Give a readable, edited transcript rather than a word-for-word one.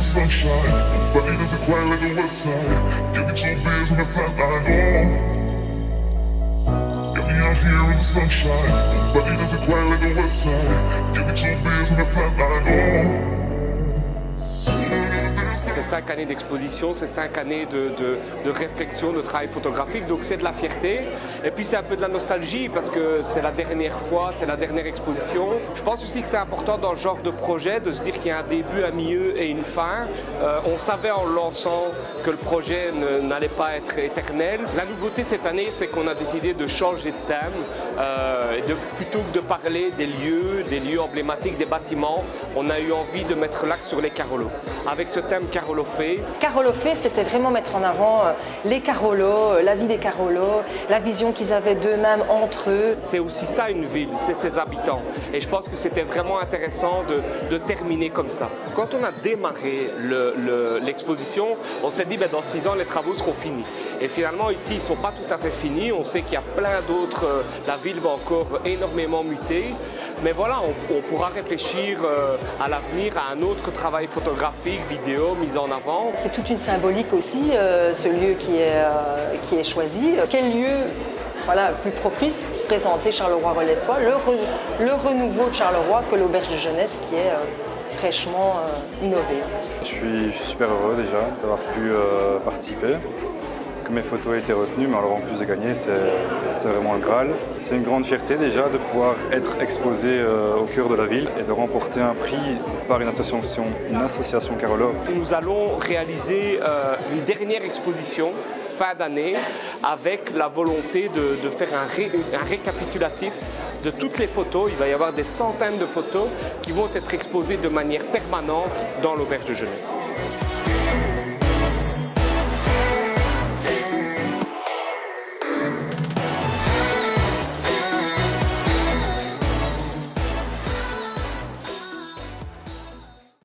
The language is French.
sunshine, but it doesn't quite like the west side. Give me 2 beers and a flat line, get me out here in the sunshine, but it doesn't quite like the west side. Give me 2 beers and a flat line, C'est 5 années d'exposition, c'est 5 années de réflexion, de travail photographique, donc c'est de la fierté. Et puis c'est un peu de la nostalgie parce que c'est la dernière fois, c'est la dernière exposition. Je pense aussi que c'est important dans ce genre de projet de se dire qu'il y a un début, un milieu et une fin. On savait en le lançant que le projet n'allait pas être éternel. La nouveauté cette année, c'est qu'on a décidé de changer de thème. Plutôt que de parler des lieux emblématiques, des bâtiments, on a eu envie de mettre l'axe sur les Carolos. Avec ce thème Carolo Face. Carolo Face, c'était vraiment mettre en avant les Carolos, la vie des Carolos, la vision qu'ils avaient d'eux-mêmes entre eux. C'est aussi ça une ville, c'est ses habitants. Et je pense que c'était vraiment intéressant de terminer comme ça. Quand on a démarré l'exposition, on s'est dit dans 6 ans les travaux seront finis. Et finalement ici ils ne sont pas tout à fait finis, on sait qu'il y a plein d'autres, la ville va encore énormément muter. Mais voilà, on pourra réfléchir à l'avenir à un autre travail photographique, vidéo, mise en avant. C'est toute une symbolique aussi, ce lieu qui est choisi. Quel lieu plus propice pour présenter Charleroi Relève-toi, le renouveau de Charleroi que l'auberge de jeunesse qui est fraîchement innové. Je suis super heureux déjà d'avoir pu participer. Que mes photos aient été retenues, mais alors en plus de gagner, c'est vraiment le Graal. C'est une grande fierté déjà de pouvoir être exposé au cœur de la ville et de remporter un prix par une association Carolo. Nous allons réaliser une dernière exposition fin d'année avec la volonté de faire un récapitulatif de toutes les photos. Il va y avoir des centaines de photos qui vont être exposées de manière permanente dans l'auberge de jeunesse.